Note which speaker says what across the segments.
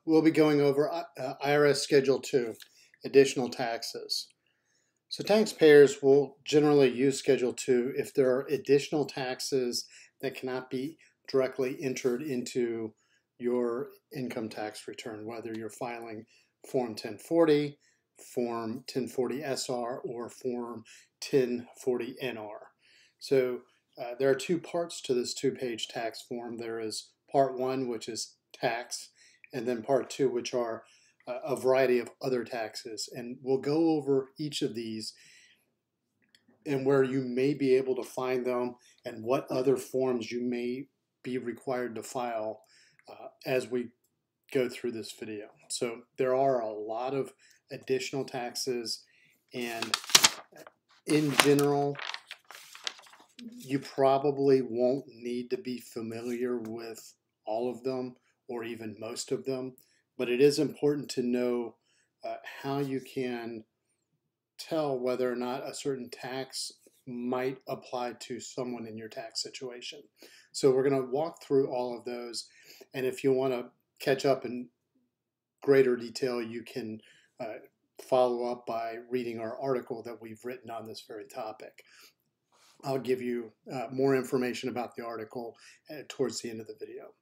Speaker 1: we'll be going over IRS Schedule 2, additional taxes. So taxpayers will generally use Schedule 2 if there are additional taxes that cannot be directly entered into your income tax return, whether you're filing Form 1040, Form 1040-SR, or Form 1040-NR. So there are two parts to this two-page tax form. There is Part 1, which is tax, and then Part 2, which are a variety of other taxes. And we'll go over each of these and where you may be able to find them and what other forms you may be required to file as we go through this video. So there are a lot of additional taxes, and in general, you probably won't need to be familiar with all of them or even most of them, but it is important to know how you can tell whether or not a certain tax might apply to someone in your tax situation. So we're going to walk through all of those, and if you want to catch up in greater detail, you can follow up by reading our article that we've written on this very topic. I'll give you more information about the article towards the end of the video.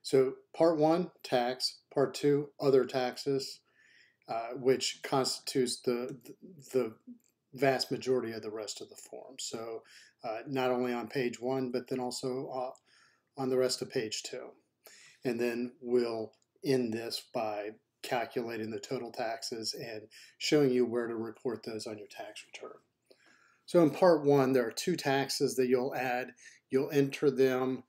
Speaker 1: So Part 1, tax. Part 2, other taxes, which constitutes the vast majority of the rest of the form. So not only on page 1, but then also on the rest of page 2. And then we'll end this by calculating the total taxes and showing you where to report those on your tax return. So in Part 1, there are two taxes that you'll add. You'll enter them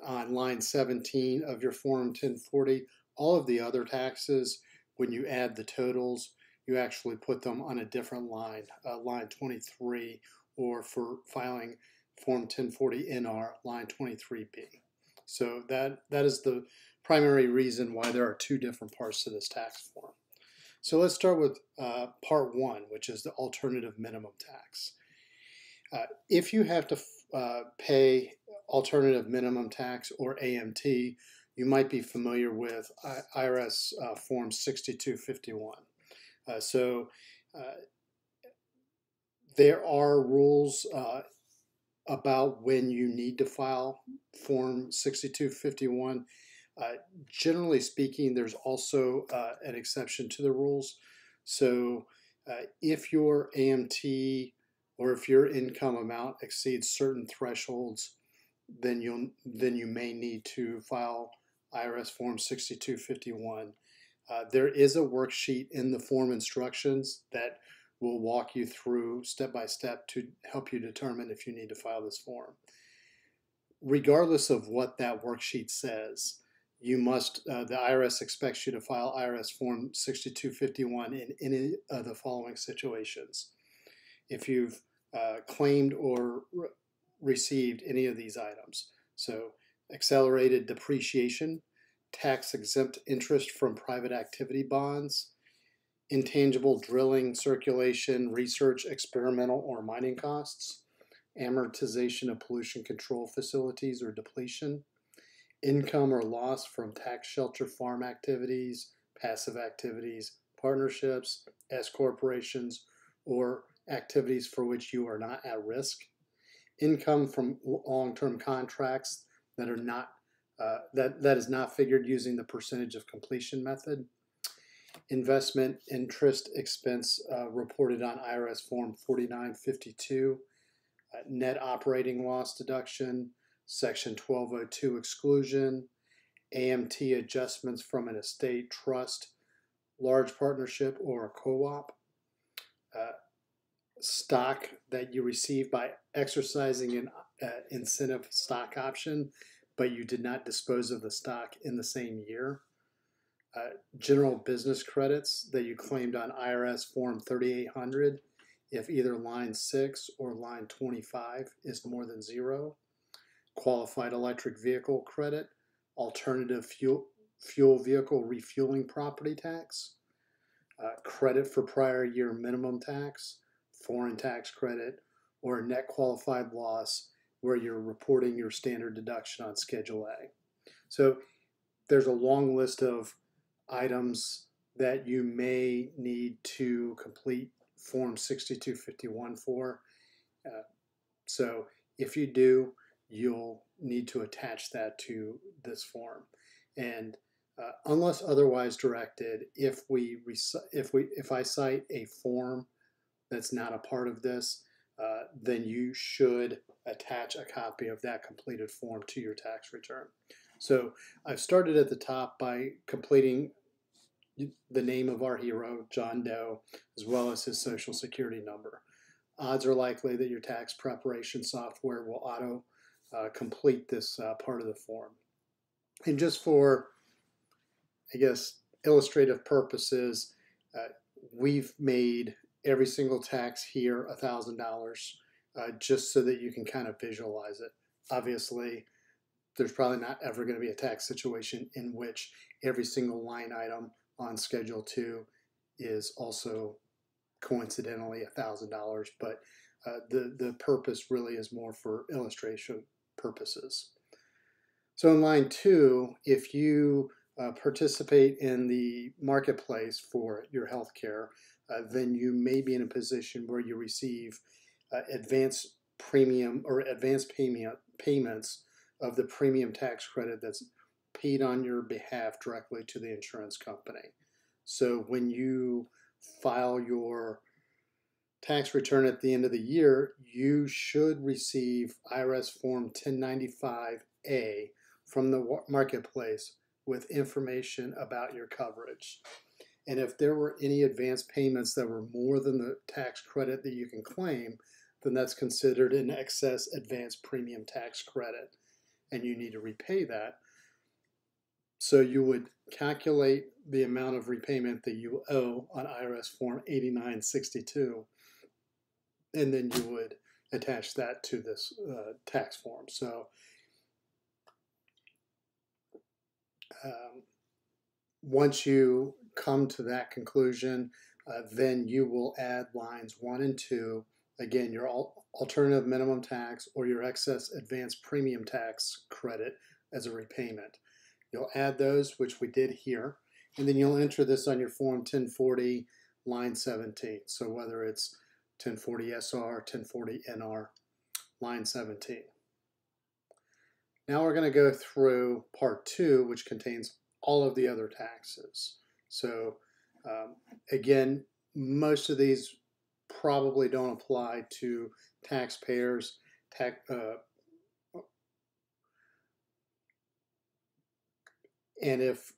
Speaker 1: on line 17 of your Form 1040. All of the other taxes, when you add the totals, you actually put them on a different line, line 23, or for filing Form 1040-NR, line 23B. So that is the primary reason why there are two different parts to this tax form. So let's start with Part 1, which is the alternative minimum tax. If you have to pay alternative minimum tax, or AMT, you might be familiar with IRS Form 6251. There are rules about when you need to file Form 6251. Generally speaking, there's also an exception to the rules. So if your AMT or if your income amount exceeds certain thresholds, then you may need to file IRS Form 6251. There is a worksheet in the form instructions that will walk you through step by step to help you determine if you need to file this form. Regardless of what that worksheet says, you must, the IRS expects you to file IRS Form 6251 in any of the following situations. If you've claimed or received any of these items. So accelerated depreciation, tax-exempt interest from private activity bonds, intangible drilling, circulation, research, experimental, or mining costs, amortization of pollution control facilities or depletion, income or loss from tax shelter farm activities, passive activities, partnerships, S corporations, or activities for which you are not at risk, income from long-term contracts that are not that is not figured using the percentage of completion method, investment interest expense reported on IRS Form 4952, net operating loss deduction, Section 1202 exclusion, AMT adjustments from an estate, trust, large partnership, or a co-op, stock that you receive by exercising an incentive stock option, but you did not dispose of the stock in the same year, general business credits that you claimed on IRS Form 3800 if either line 6 or line 25 is more than 0, qualified electric vehicle credit, alternative fuel vehicle refueling property tax, credit for prior year minimum tax, foreign tax credit, or a net qualified loss where you're reporting your standard deduction on Schedule A. So there's a long list of items that you may need to complete Form 6251 for. So if you do, you'll need to attach that to this form. And unless otherwise directed, if I cite a form that's not a part of this, then you should attach a copy of that completed form to your tax return. So I've started at the top by completing the name of our hero, John Doe, as well as his social security number. Odds are likely that your tax preparation software will auto complete this part of the form. And just for, I guess, illustrative purposes, we've made every single tax here $1,000 just so that you can kind of visualize it. Obviously, there's probably not ever going to be a tax situation in which every single line item on Schedule 2 is also coincidentally $1,000, but the purpose really is more for illustration purposes. So in line 2, if you participate in the marketplace for your health care, then you may be in a position where you receive advance premium or advance payments of the premium tax credit that's paid on your behalf directly to the insurance company. So when you file your tax return at the end of the year, you should receive IRS Form 1095-A from the marketplace with information about your coverage. And if there were any advance payments that were more than the tax credit that you can claim, then that's considered an excess advance premium tax credit, and you need to repay that. So you would calculate the amount of repayment that you owe on IRS Form 8962, and then you would attach that to this tax form. So once you come to that conclusion, then you will add lines 1 and 2. Again, your alternative minimum tax or your excess advance premium tax credit as a repayment. You'll add those, which we did here, and then you'll enter this on your Form 1040, line 17. So whether it's 1040 SR, 1040 NR, line 17. Now we're going to go through part 2, which contains all of the other taxes. So again, most of these probably don't apply to taxpayers. And if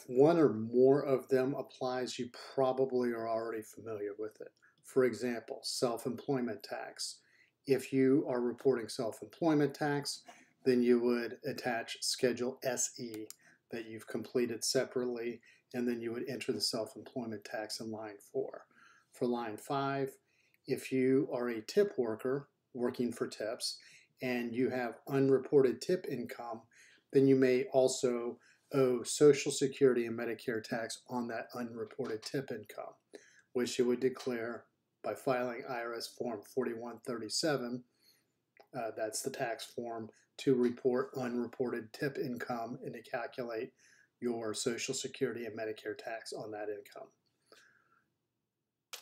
Speaker 1: one or more of them applies, you probably are already familiar with it. For example, self-employment tax. If you are reporting self-employment tax, then you would attach Schedule SE that you've completed separately, and then you would enter the self-employment tax in line 4. For line 5, if you are a tip worker working for tips and you have unreported tip income, then you may also owe Social Security and Medicare tax on that unreported tip income, which you would declare by filing IRS Form 4137. That's the tax form to report unreported tip income and to calculate your Social Security and Medicare tax on that income.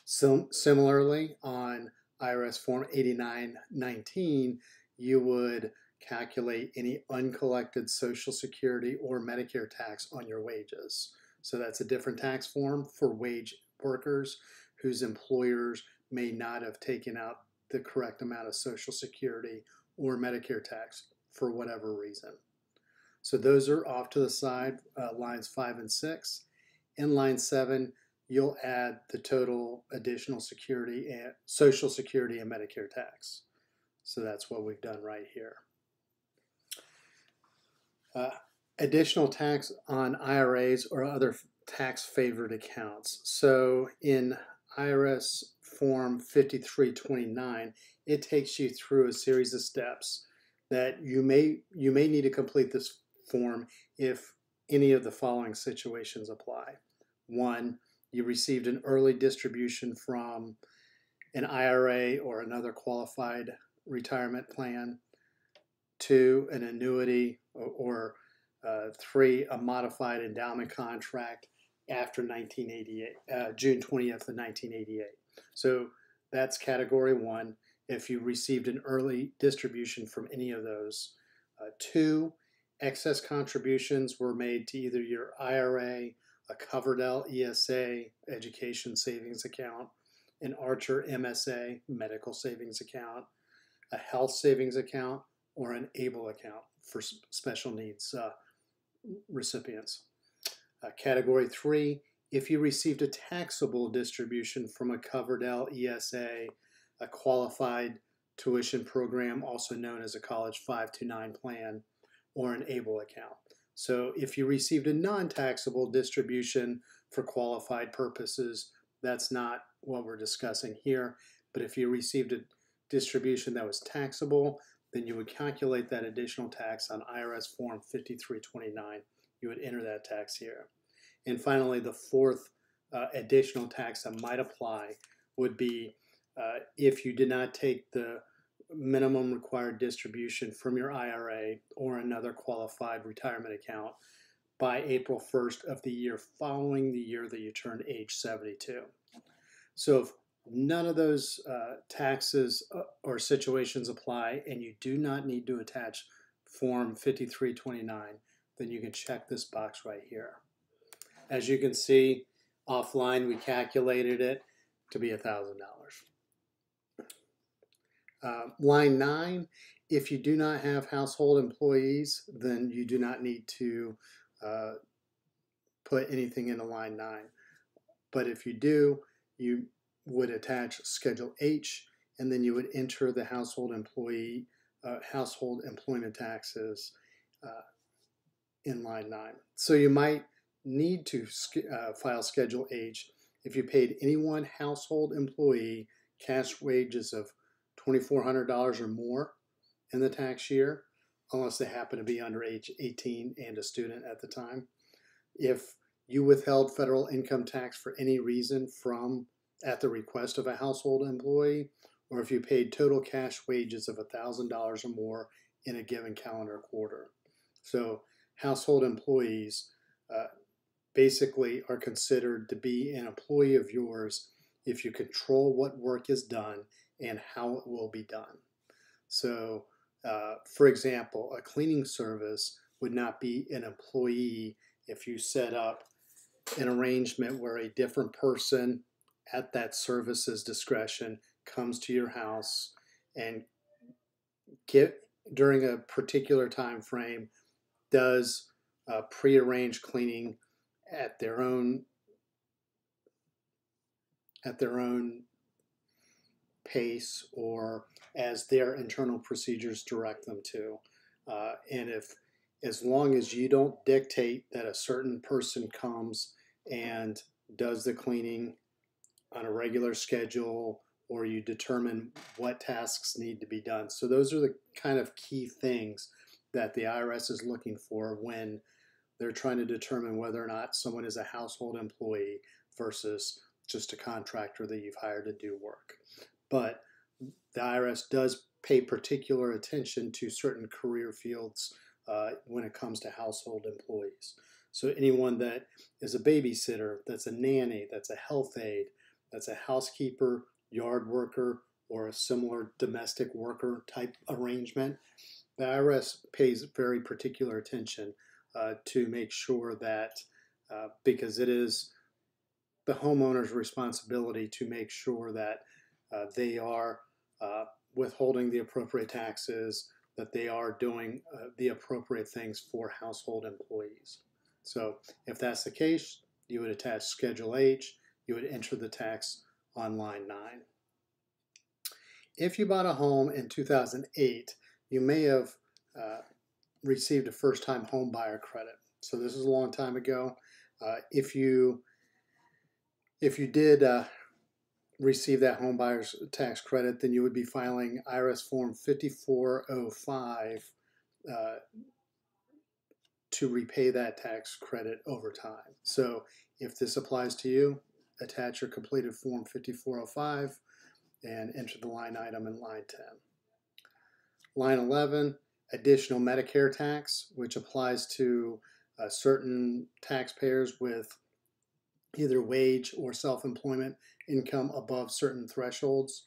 Speaker 1: So similarly, on IRS Form 8919, you would calculate any uncollected Social Security or Medicare tax on your wages. So that's a different tax form for wage workers whose employers may not have taken out the correct amount of Social Security or Medicare tax for whatever reason. So those are off to the side, lines 5 and 6. In line 7, you'll add the total additional security and Social Security and Medicare tax. So that's what we've done right here. Additional tax on IRAs or other tax favored accounts. So in IRS Form 5329, it takes you through a series of steps that you may need to complete this form if any of the following situations apply. 1, you received an early distribution from an IRA or another qualified retirement plan. 2, an annuity, or 3, a modified endowment contract after 1988, June 20th of 1988. So that's category one, if you received an early distribution from any of those. Two, excess contributions were made to either your IRA, a Coverdell ESA, Education Savings Account, an Archer MSA, Medical Savings Account, a Health Savings Account, or an ABLE account for special needs recipients. Category three, if you received a taxable distribution from a Coverdell ESA, a qualified tuition program, also known as a College 529 plan, or an ABLE account. So if you received a non-taxable distribution for qualified purposes, that's not what we're discussing here. But if you received a distribution that was taxable, then you would calculate that additional tax on IRS Form 5329. You would enter that tax here. And finally, the fourth additional tax that might apply would be if you did not take the minimum required distribution from your IRA or another qualified retirement account by April 1st of the year following the year that you turned age 72. So if none of those taxes or situations apply and you do not need to attach Form 5329, then you can check this box right here. As you can see, offline we calculated it to be $1,000. Line 9, if you do not have household employees, then you do not need to put anything into line 9. But if you do, you would attach Schedule H, and then you would enter the household employment taxes in line 9. So you might need to file Schedule H if you paid any one household employee cash wages of $2,400 or more in the tax year, unless they happen to be under age 18 and a student at the time. If you withheld federal income tax for any reason at the request of a household employee, or if you paid total cash wages of $1,000 or more in a given calendar quarter. So household employees basically are considered to be an employee of yours if you control what work is done and how it will be done. So, for example, a cleaning service would not be an employee if you set up an arrangement where a different person at that service's discretion comes to your house and during a particular time frame does prearranged cleaning at their own pace or as their internal procedures direct them to. And as long as you don't dictate that a certain person comes and does the cleaning on a regular schedule, or you determine what tasks need to be done. So those are the kind of key things that the IRS is looking for when they're trying to determine whether or not someone is a household employee versus just a contractor that you've hired to do work. But the IRS does pay particular attention to certain career fields when it comes to household employees. So anyone that is a babysitter, that's a nanny, that's a health aide, that's a housekeeper, yard worker, or a similar domestic worker type arrangement, the IRS pays very particular attention to make sure that, because it is the homeowner's responsibility to make sure that they are withholding the appropriate taxes, that they are doing the appropriate things for household employees. So if that's the case, you would attach Schedule H, you would enter the tax on line 9. If you bought a home in 2008, you may have received a first-time home buyer credit. So this is a long time ago. If you did receive that home buyer's tax credit, then you would be filing IRS Form 5405 to repay that tax credit over time. So if this applies to you, attach your completed Form 5405 and enter the line item in line 10. Line 11, additional Medicare tax, which applies to certain taxpayers with either wage or self-employment income above certain thresholds.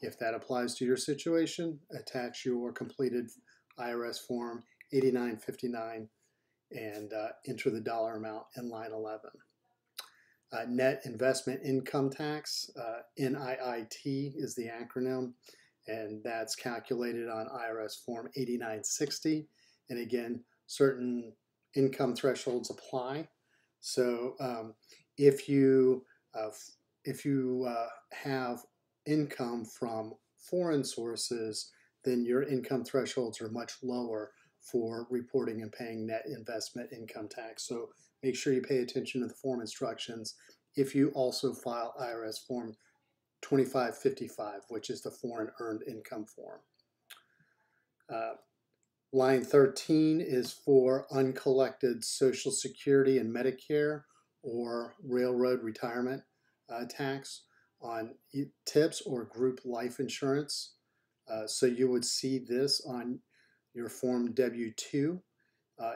Speaker 1: If that applies to your situation, attach your completed IRS Form 8959 and enter the dollar amount in line 11. Net investment income tax, NIIT is the acronym, and that's calculated on IRS Form 8960. And again, certain income thresholds apply. So if you have income from foreign sources, then your income thresholds are much lower for reporting and paying net investment income tax. So make sure you pay attention to the form instructions if you also file IRS Form 2555, which is the foreign earned income form. Line 13 is for uncollected Social Security and Medicare or railroad retirement tax on tips or group life insurance. So you would see this on your Form W-2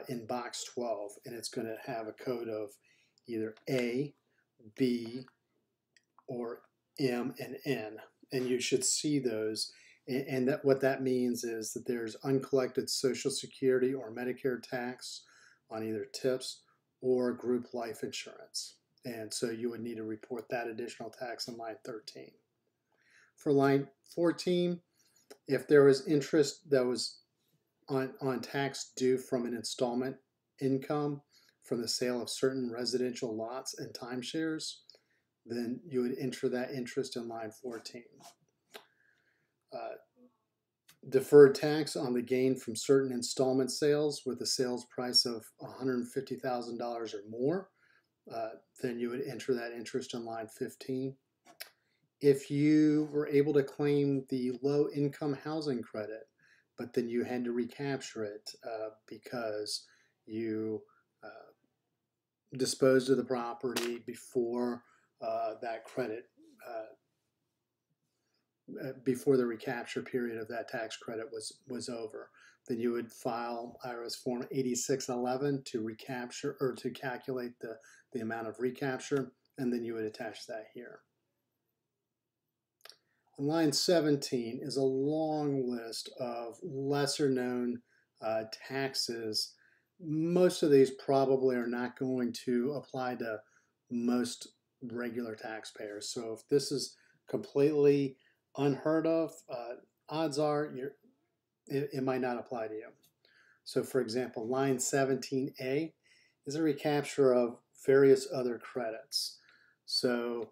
Speaker 1: in box 12, and it's going to have a code of either A, B, or M and N, and you should see those. And what that means is that there's uncollected Social Security or Medicare tax on either tips or group life insurance. And so you would need to report that additional tax in line 13. For line 14, if there was interest that was on tax due from an installment income from the sale of certain residential lots and timeshares, then you would enter that interest in line 14. Deferred tax on the gain from certain installment sales with a sales price of $150,000 or more, then you would enter that interest in line 15. If you were able to claim the low income housing credit, but then you had to recapture it because you disposed of the property before that credit, before the recapture period of that tax credit was over, then you would file IRS Form 8611 to recapture or to calculate the amount of recapture, and then you would attach that here. Line 17 is a long list of lesser known taxes. Most of these probably are not going to apply to most regular taxpayers. So if this is completely unheard of, odds are it might not apply to you. So for example, line 17A is a recapture of various other credits. So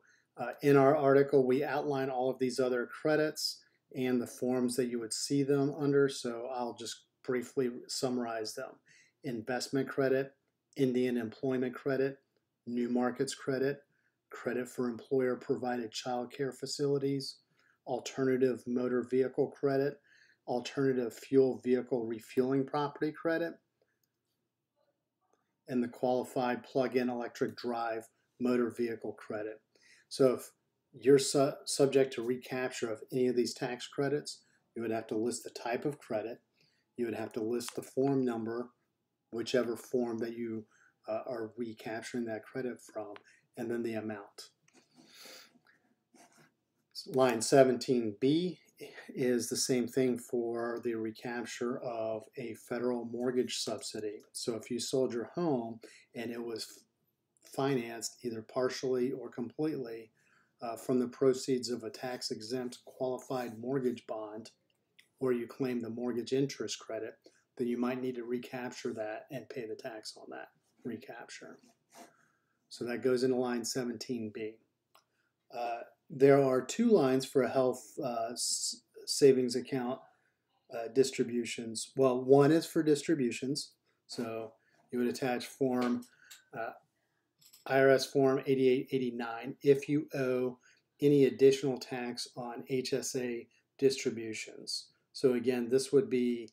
Speaker 1: in our article, we outline all of these other credits and the forms that you would see them under. So I'll just briefly summarize them. Investment credit, Indian employment credit, new markets credit, credit for employer-provided child care facilities, alternative motor vehicle credit, alternative fuel vehicle refueling property credit, and the qualified plug-in electric drive motor vehicle credit. So if you're subject to recapture of any of these tax credits, you would have to list the type of credit, you would have to list the form number, whichever form that you are recapturing that credit from, and then the amount. Line 17B is the same thing for the recapture of a federal mortgage subsidy. So if you sold your home and it was financed either partially or completely from the proceeds of a tax-exempt qualified mortgage bond, or you claim the mortgage interest credit, then you might need to recapture that and pay the tax on that recapture. So that goes into line 17B. There are two lines for a health savings account distributions. Well, one is for distributions. So you would attach form IRS Form 8889 if you owe any additional tax on HSA distributions. So again, this would be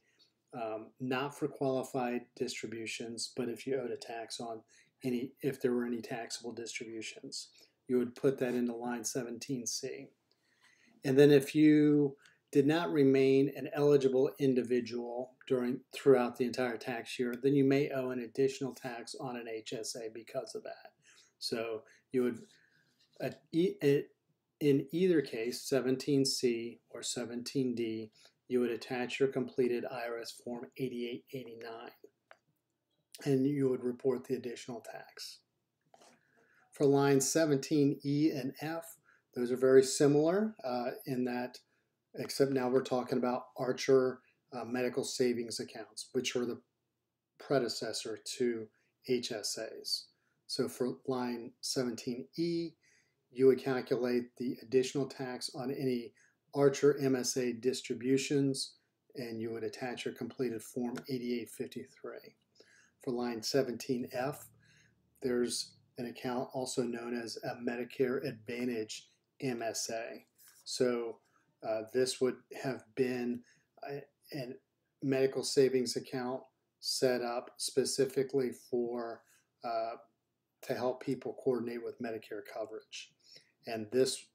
Speaker 1: not for qualified distributions, but if you owed a tax on if there were any taxable distributions, you would put that into line 17C. And then if you did not remain an eligible individual throughout the entire tax year, then you may owe an additional tax on an HSA because of that. So you would, in either case, 17C or 17D, you would attach your completed IRS Form 8889, and you would report the additional tax. For lines 17E and F, those are very similar in that, except now we're talking about Archer medical savings accounts, which are the predecessor to HSAs. So for line 17E, you would calculate the additional tax on any Archer MSA distributions, and you would attach your completed Form 8853. For line 17F, there's an account also known as a Medicare Advantage MSA. So this would have been a medical savings account set up specifically for to help people coordinate with Medicare coverage. And this,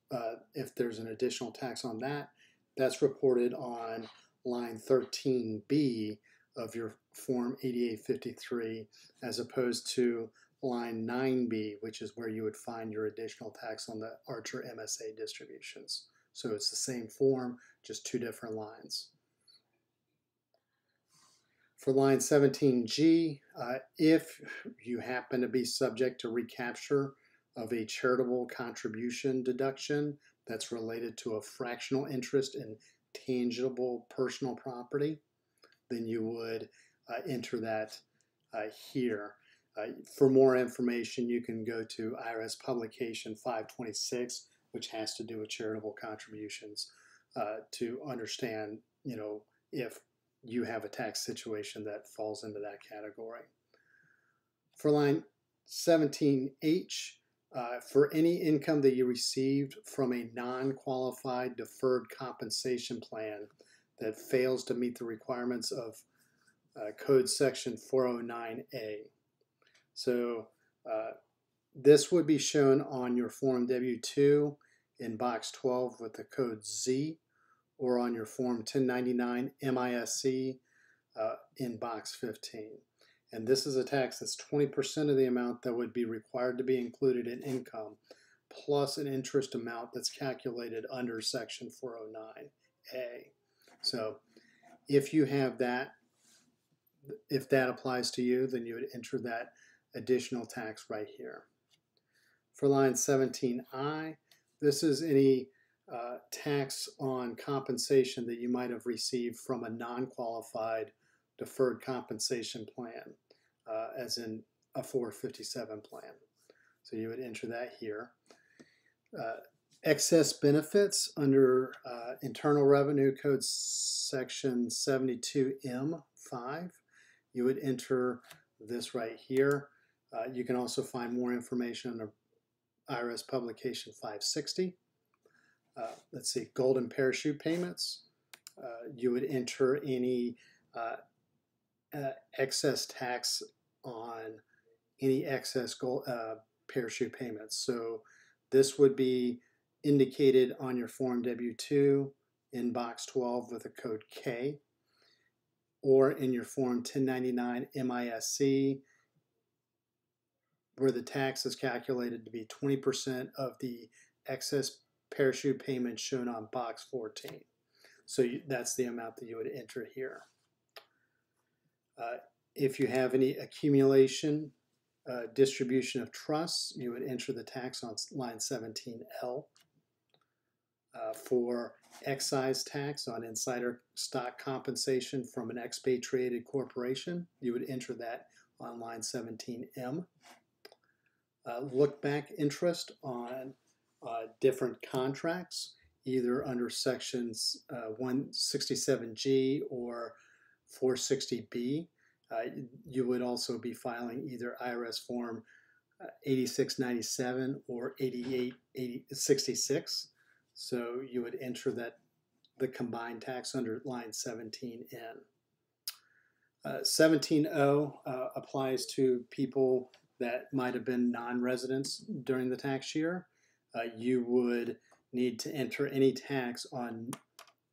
Speaker 1: if there's an additional tax on that, that's reported on line 13B of your Form 8853, as opposed to line 9B, which is where you would find your additional tax on the Archer MSA distributions. So it's the same form, just two different lines. For line 17G, if you happen to be subject to recapture of a charitable contribution deduction that's related to a fractional interest in tangible personal property, then you would enter that here. For more information, you can go to IRS Publication 526, which has to do with charitable contributions, to understand, if you have a tax situation that falls into that category. For line 17H, for any income that you received from a non-qualified deferred compensation plan that fails to meet the requirements of Code Section 409A. So this would be shown on your Form W-2 in Box 12 with the code Z, or on your Form 1099 MISC in Box 15. And this is a tax that's 20% of the amount that would be required to be included in income, plus an interest amount that's calculated under Section 409A. So if you have that, if that applies to you, then you would enter that additional tax right here. For line 17I, this is any tax on compensation that you might have received from a non-qualified deferred compensation plan, as in a 457 plan. So you would enter that here. Excess benefits under Internal Revenue Code Section 72M5, you would enter this right here. You can also find more information under IRS Publication 560. Let's see, golden parachute payments. You would enter any excess tax on any excess parachute payments. So this would be indicated on your Form W-2 in Box 12 with a code K, or in your Form 1099 MISC, where the tax is calculated to be 20% of the excess parachute payment shown on Box 14. So that's the amount that you would enter here. If you have any accumulation, distribution of trusts, you would enter the tax on line 17L. For excise tax on insider stock compensation from an expatriated corporation, you would enter that on line 17M. Look back interest on different contracts, either under sections 167G or 460B. You would also be filing either IRS Form 8697 or 8866. So you would enter the combined tax under line 17N. 17O applies to people that might have been non-residents during the tax year. You would need to enter any tax on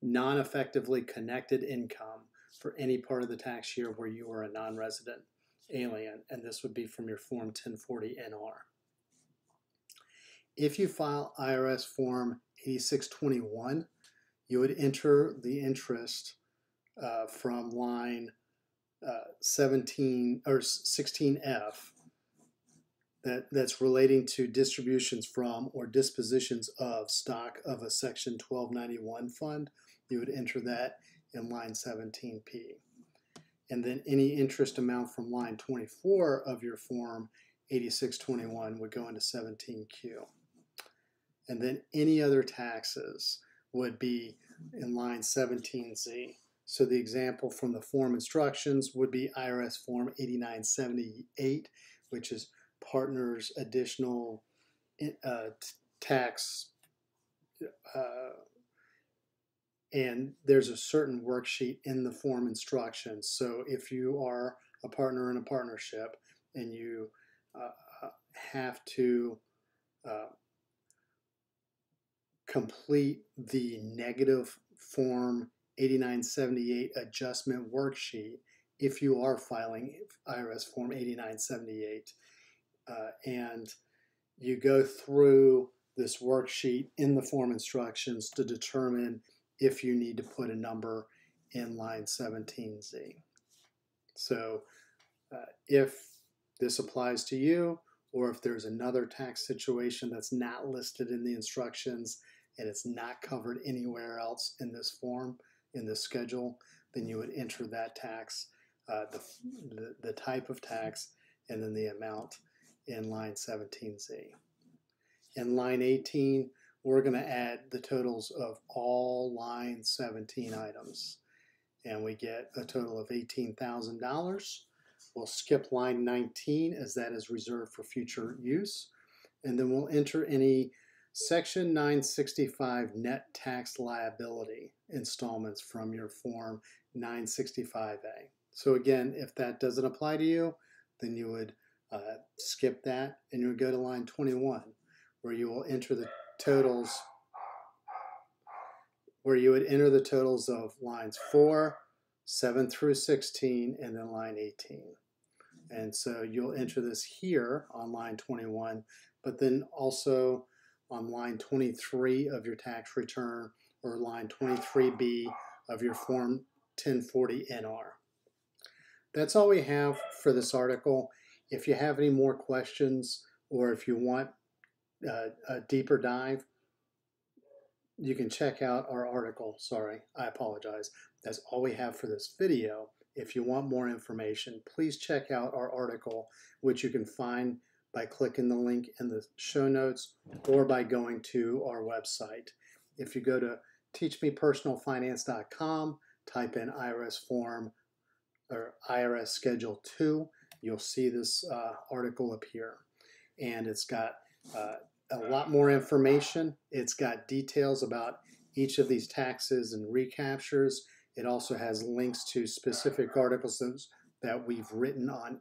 Speaker 1: non-effectively connected income for any part of the tax year where you were a non-resident alien, and this would be from your Form 1040 NR. If you file IRS Form 8621, you would enter the interest from line 17 or 16F that's relating to distributions from or dispositions of stock of a Section 1291 fund. You would enter that in line 17P. And then any interest amount from line 24 of your Form 8621 would go into 17Q. And then any other taxes would be in line 17Z. So the example from the form instructions would be IRS Form 8978, which is partners' additional tax, and there's a certain worksheet in the form instructions. So if you are a partner in a partnership and you have to complete the negative Form 8978 adjustment worksheet, if you are filing IRS Form 8978, and you go through this worksheet in the form instructions to determine if you need to put a number in line 17Z. So if this applies to you, or if there's another tax situation that's not listed in the instructions and it's not covered anywhere else in this form, in this schedule, then you would enter that tax, the type of tax, and then the amount in line 17Z. In line 18, we're going to add the totals of all line 17 items, and we get a total of $18,000. We'll skip line 19 as that is reserved for future use, and then we'll enter any Section 965 net tax liability installments from your Form 965A. So again, if that doesn't apply to you, then you would skip that and you would go to line 21, where you will enter the totals, of lines 4, 7 through 16, and then line 18. And so you'll enter this here on line 21, but then also on line 23 of your tax return or line 23B of your Form 1040 NR. That's all we have for this article. If you have any more questions or if you want a deeper dive, you can check out our article. Sorry, I apologize. That's all we have for this video. If you want more information, please check out our article, which you can find by clicking the link in the show notes or by going to our website. If you go to teachmepersonalfinance.com, type in IRS Form or IRS Schedule 2, you'll see this article appear. And it's got a lot more information. It's got details about each of these taxes and recaptures. It also has links to specific articles that we've written on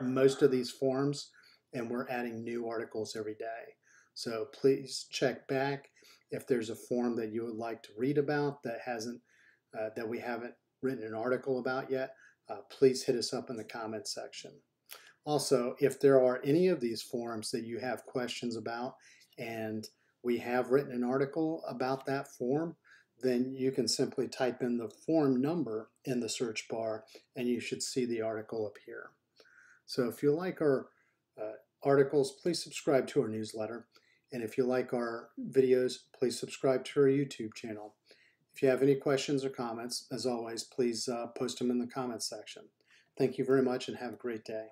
Speaker 1: most of these forms, and we're adding new articles every day. So please check back if there's a form that you would like to read about that we haven't written an article about yet. Please hit us up in the comments section. Also, if there are any of these forms that you have questions about and we have written an article about that form, then you can simply type in the form number in the search bar and you should see the article appear. So if you like our articles, please subscribe to our newsletter. And if you like our videos, please subscribe to our YouTube channel. If you have any questions or comments, as always, please post them in the comments section. Thank you very much and have a great day.